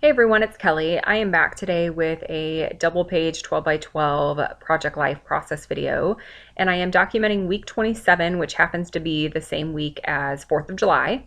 Hey everyone, it's Kelly. I am back today with a double page 12 by 12 project life process video, and I am documenting week 27, which happens to be the same week as 4th of July.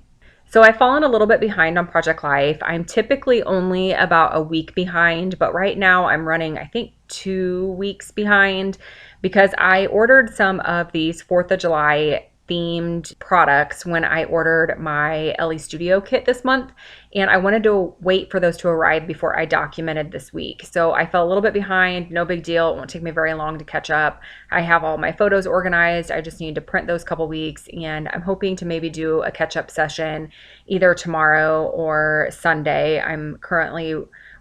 So I've fallen a little bit behind on project life. I'm typically only about a week behind, but right now I'm running, I think, 2 weeks behind because I ordered some of these 4th of July themed products when I ordered my Elle Studio kit this month, and I wanted to wait for those to arrive before I documented this week. So I fell a little bit behind, no big deal. It won't take me very long to catch up. I have all my photos organized. I just need to print those couple weeks, and I'm hoping to maybe do a catch-up session either tomorrow or Sunday. I'm currently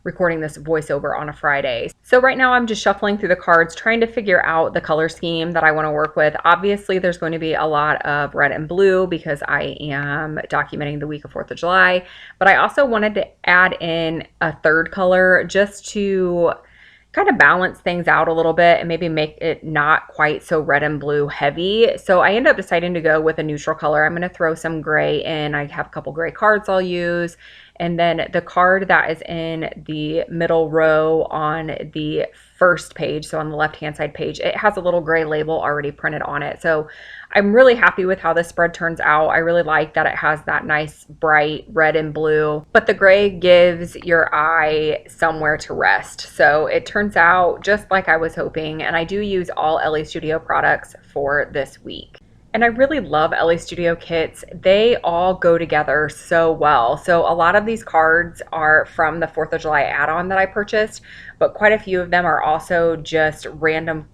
recording this voiceover on a Friday. So right now I'm just shuffling through the cards, trying to figure out the color scheme that I want to work with. Obviously, there's going to be a lot of red and blue because I am documenting the week of 4th of July, but I also wanted to add in a third color just to kind of balance things out a little bit and maybe make it not quite so red and blue heavy. So I ended up deciding to go with a neutral color. I'm going to throw some gray in. I have a couple gray cards I'll use. And then the card that is in the middle row on the first page, so on the left-hand side page, it has a little gray label already printed on it. So I'm really happy with how this spread turns out. I really like that it has that nice bright red and blue, but the gray gives your eye somewhere to rest. So it turns out just like I was hoping, and I do use all Elle Studio products for this week. And I really love Elle Studio kits. They all go together so well. So a lot of these cards are from the 4th of July add-on that I purchased, but quite a few of them are also just random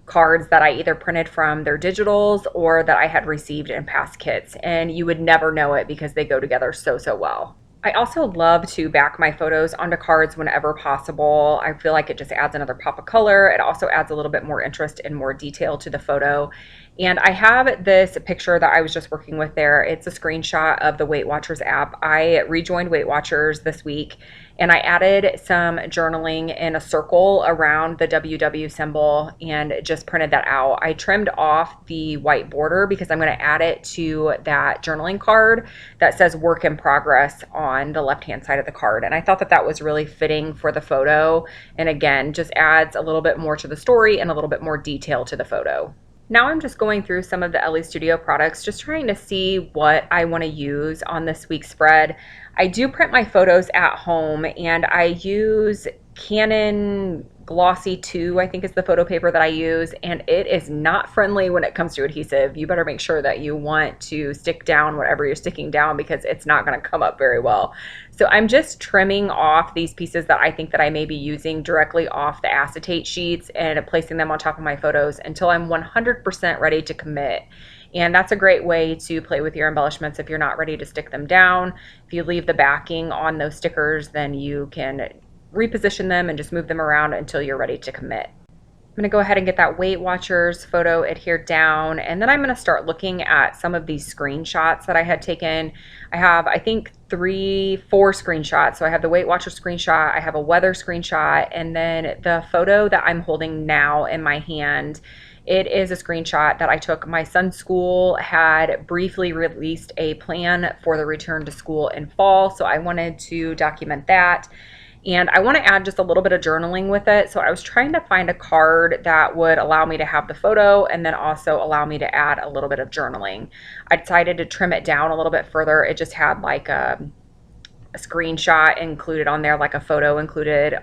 cards that I either printed from their digitals or that I had received in past kits. And you would never know it because they go together so well. I also love to back my photos onto cards whenever possible. I feel like it just adds another pop of color. It also adds a little bit more interest and more detail to the photo. And I have this picture that I was just working with there. It's a screenshot of the Weight Watchers app. I rejoined Weight Watchers this week, and I added some journaling in a circle around the WW symbol and just printed that out. I trimmed off the white border because I'm going to add it to that journaling card that says work in progress on the left-hand side of the card. And I thought that that was really fitting for the photo. And again, just adds a little bit more to the story and a little bit more detail to the photo. Now I'm just going through some of the Elle Studio products, just trying to see what I want to use on this week's spread. I do print my photos at home, and I use Canon Glossy 2, I think is the photo paper that I use, and it is not friendly when it comes to adhesive. You better make sure that you want to stick down whatever you're sticking down because it's not going to come up very well. So I'm just trimming off these pieces that I think that I may be using directly off the acetate sheets and placing them on top of my photos until I'm 100% ready to commit. And that's a great way to play with your embellishments if you're not ready to stick them down. If you leave the backing on those stickers, then you can reposition them and just move them around until you're ready to commit. I'm going to go ahead and get that Weight Watchers photo adhered down, and then I'm going to start looking at some of these screenshots that I had taken. I have, I think, 4 screenshots. So I have the Weight Watchers screenshot, I have a weather screenshot, and then the photo that I'm holding now in my hand. It is a screenshot that I took. My son's school had briefly released a plan for the return to school in fall, so I wanted to document that. And I want to add just a little bit of journaling with it. So I was trying to find a card that would allow me to have the photo and then also allow me to add a little bit of journaling. I decided to trim it down a little bit further. It just had like a screenshot included on there, like a photo included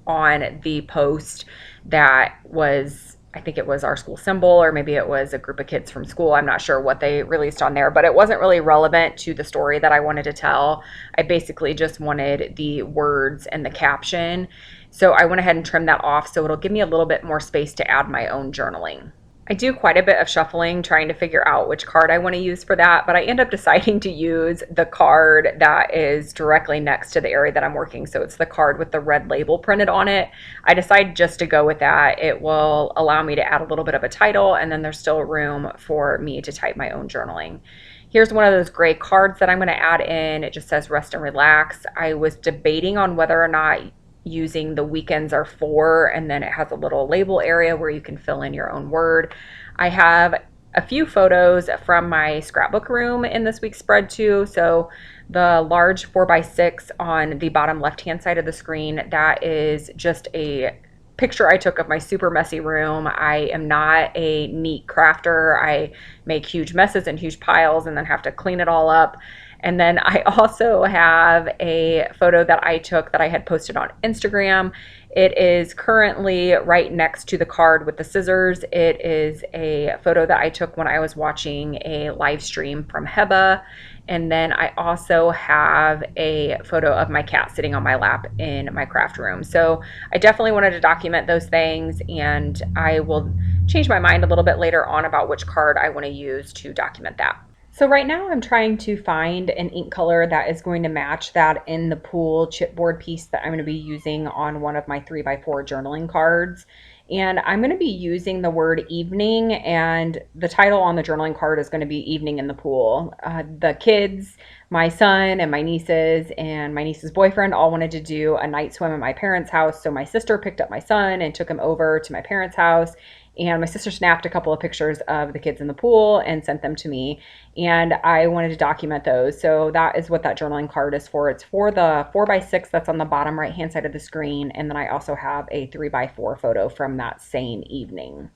on the post that was, I think it was our school symbol, or maybe it was a group of kids from school. I'm not sure what they released on there, but it wasn't really relevant to the story that I wanted to tell. I basically just wanted the words and the caption. So I went ahead and trimmed that off so it'll give me a little bit more space to add my own journaling. I do quite a bit of shuffling trying to figure out which card I want to use for that, but I end up deciding to use the card that is directly next to the area that I'm working. So it's the card with the red label printed on it. I decided just to go with that. It will allow me to add a little bit of a title, and then there's still room for me to type my own journaling. Here's one of those gray cards that I'm going to add in. It just says rest and relax. I was debating on whether or not using the weekends are for, and then it has a little label area where you can fill in your own word. I have a few photos from my scrapbook room in this week's spread too. So the large 4x6 on the bottom left hand side of the screen, that is just a picture I took of my super messy room. I am not a neat crafter. I make huge messes and huge piles and then have to clean it all up. And then I also have a photo that I took that I had posted on Instagram. It is currently right next to the card with the scissors. It is a photo that I took when I was watching a live stream from Heba. And then I also have a photo of my cat sitting on my lap in my craft room. So I definitely wanted to document those things, and I will change my mind a little bit later on about which card I want to use to document that. So right now I'm trying to find an ink color that is going to match that in the pool chipboard piece that I'm going to be using on one of my 3x4 journaling cards. And I'm going to be using the word evening, and the title on the journaling card is going to be Evening in the Pool. The kids, my son and my nieces and my niece's boyfriend all wanted to do a night swim at my parents' house. So my sister picked up my son and took him over to my parents' house. And my sister snapped a couple of pictures of the kids in the pool and sent them to me. And I wanted to document those. So that is what that journaling card is for. It's for the 4x6 that's on the bottom right hand side of the screen. And then I also have a 3x4 photo from that same evening.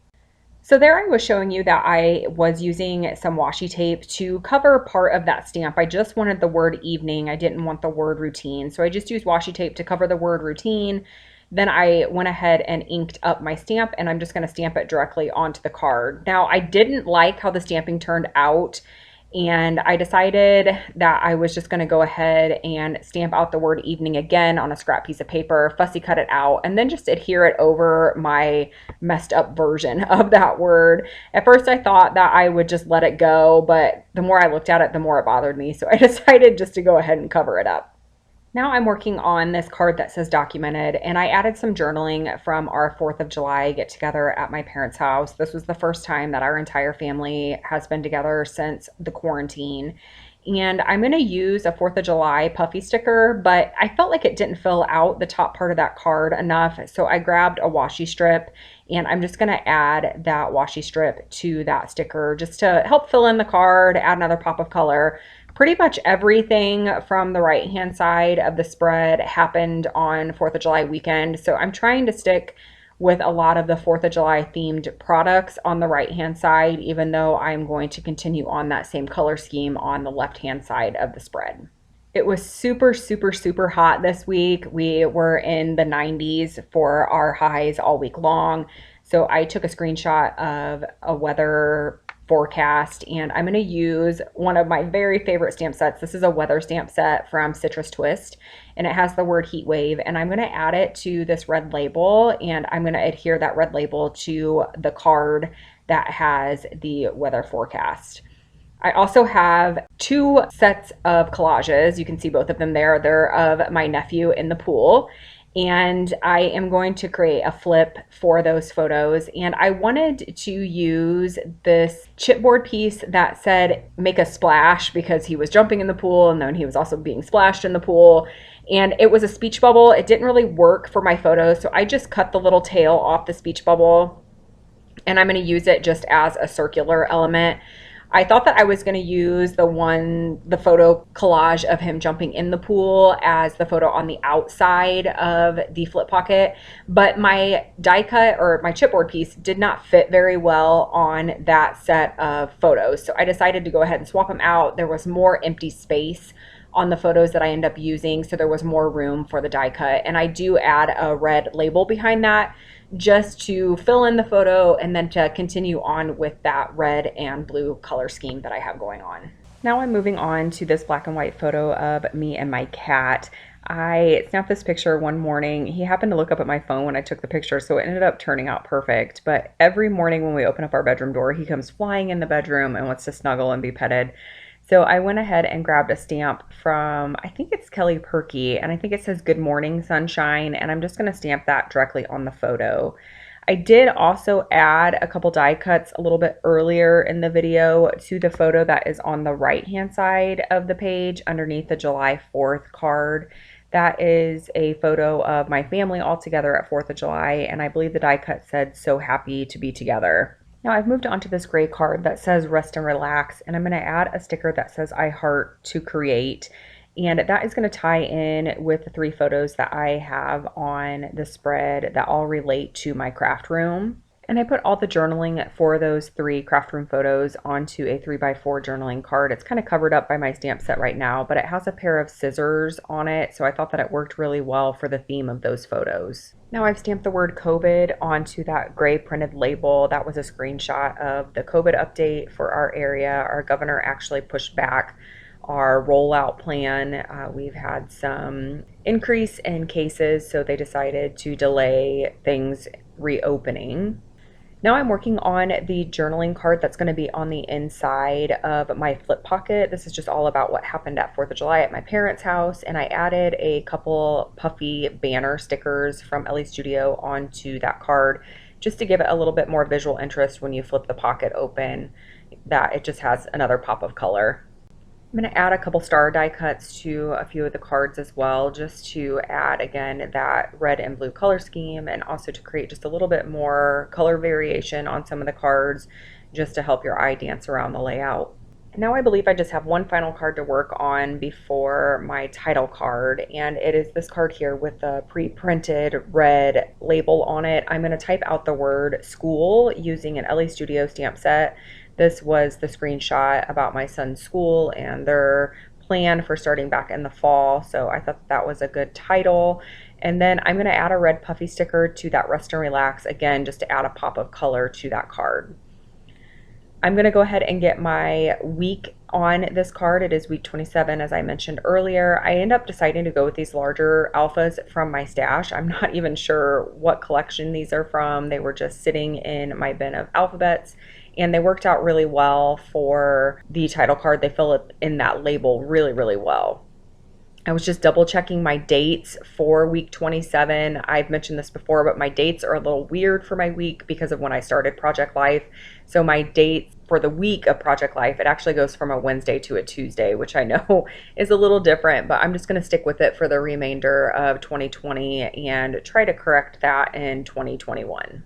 So there I was showing you that I was using some washi tape to cover part of that stamp. I just wanted the word evening. I didn't want the word routine. So I just used washi tape to cover the word routine. Then I went ahead and inked up my stamp, and I'm just going to stamp it directly onto the card. Now, I didn't like how the stamping turned out, and I decided that I was just going to go ahead and stamp out the word evening again on a scrap piece of paper, fussy cut it out, and then just adhere it over my messed up version of that word. At first I thought that I would just let it go, but the more I looked at it, the more it bothered me. So I decided just to go ahead and cover it up. Now I'm working on this card that says documented, and I added some journaling from our 4th of July get together at my parents' house. This was the first time that our entire family has been together since the quarantine. And I'm going to use a 4th of July puffy sticker, but I felt like it didn't fill out the top part of that card enough. So I grabbed a washi strip, and I'm just going to add that washi strip to that sticker just to help fill in the card, add another pop of color. Pretty much everything from the right hand side of the spread happened on 4th of July weekend. So I'm trying to stick with a lot of the 4th of July themed products on the right hand side, even though I'm going to continue on that same color scheme on the left hand side of the spread. It was super, super, super hot this week. We were in the 90s for our highs all week long. So I took a screenshot of a weather forecast, and I'm going to use one of my very favorite stamp sets. This is a weather stamp set from Citrus Twist, and it has the word heat wave, and I'm going to add it to this red label, and I'm going to adhere that red label to the card that has the weather forecast. I also have 2 sets of collages. You can see both of them there. They're of my nephew in the pool. And I am going to create a flip for those photos. And I wanted to use this chipboard piece that said make a splash, because he was jumping in the pool and then he was also being splashed in the pool. And it was a speech bubble. It didn't really work for my photos, so I just cut the little tail off the speech bubble, and I'm going to use it just as a circular element. I thought that I was going to use the photo collage of him jumping in the pool as the photo on the outside of the flip pocket, but my die cut or my chipboard piece did not fit very well on that set of photos. So I decided to go ahead and swap them out. There was more empty space on the photos that I end up using, so there was more room for the die cut. And I do add a red label behind that just to fill in the photo and then to continue on with that red and blue color scheme that I have going on. Now I'm moving on to this black and white photo of me and my cat. I snapped this picture one morning. He happened to look up at my phone when I took the picture, so it ended up turning out perfect. But every morning when we open up our bedroom door, he comes flying in the bedroom and wants to snuggle and be petted. So I went ahead and grabbed a stamp from, I think it's Kelly Perky, and I think it says Good Morning Sunshine, and I'm just going to stamp that directly on the photo. I did also add a couple die cuts a little bit earlier in the video to the photo that is on the right hand side of the page underneath the July 4th card. That is a photo of my family all together at 4th of July, and I believe the die cut said "So happy to be together." Now I've moved on to this gray card that says rest and relax, and I'm going to add a sticker that says I heart to create. And that is going to tie in with the three photos that I have on the spread that all relate to my craft room. And I put all the journaling for those three craft room photos onto a 3x4 journaling card. It's kind of covered up by my stamp set right now, but it has a pair of scissors on it, so I thought that it worked really well for the theme of those photos. Now I've stamped the word COVID onto that gray printed label. That was a screenshot of the COVID update for our area. Our governor actually pushed back our rollout plan. We've had some increase in cases, so they decided to delay things reopening. Now I'm working on the journaling card that's going to be on the inside of my flip pocket. This is just all about what happened at 4th of July at my parents' house, and I added a couple puffy banner stickers from Ellie's Studio onto that card just to give it a little bit more visual interest when you flip the pocket open, that it just has another pop of color. I'm going to add a couple star die cuts to a few of the cards as well, just to add again that red and blue color scheme, and also to create just a little bit more color variation on some of the cards, just to help your eye dance around the layout. Now I believe I just have one final card to work on before my title card, and it is this card here with the pre-printed red label on it. I'm going to type out the word school using an LA Studio stamp set. This was the screenshot about my son's school and their plan for starting back in the fall, so I thought that was a good title. And then I'm going to add a red puffy sticker to that rest and relax, again just to add a pop of color to that card. I'm going to go ahead and get my week on this card. It is week 27, as I mentioned earlier. I end up deciding to go with these larger alphas from my stash. I'm not even sure what collection these are from. They were just sitting in my bin of alphabets, and they worked out really well for the title card. They fill it in that label really, really well. I was just double checking my dates for week 27. I've mentioned this before, but my dates are a little weird for my week because of when I started Project Life. So my date for the week of Project Life, it actually goes from a Wednesday to a Tuesday, which I know is a little different, but I'm just going to stick with it for the remainder of 2020 and try to correct that in 2021.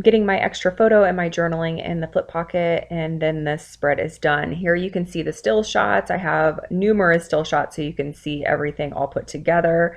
Getting my extra photo and my journaling in the flip pocket, and then this spread is done. Here you can see the still shots. I have numerous still shots so you can see everything all put together.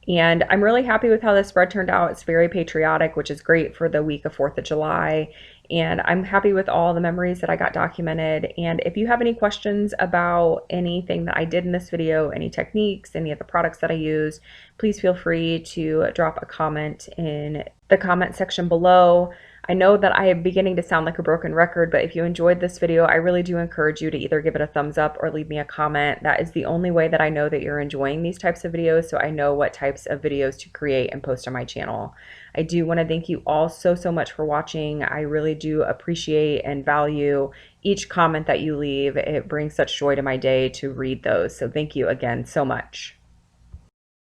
And I'm really happy with how this spread turned out. It's very patriotic, which is great for the week of 4th of July. And I'm happy with all the memories that I got documented. And if you have any questions about anything that I did in this video, any techniques, any of the products that I used, please feel free to drop a comment in the comment section below. I know that I am beginning to sound like a broken record, but if you enjoyed this video, I really do encourage you to either give it a thumbs up or leave me a comment. That is the only way that I know that you're enjoying these types of videos, so I know what types of videos to create and post on my channel. I do want to thank you all so much for watching. I really do appreciate and value each comment that you leave. It brings such joy to my day to read those, so thank you again so much.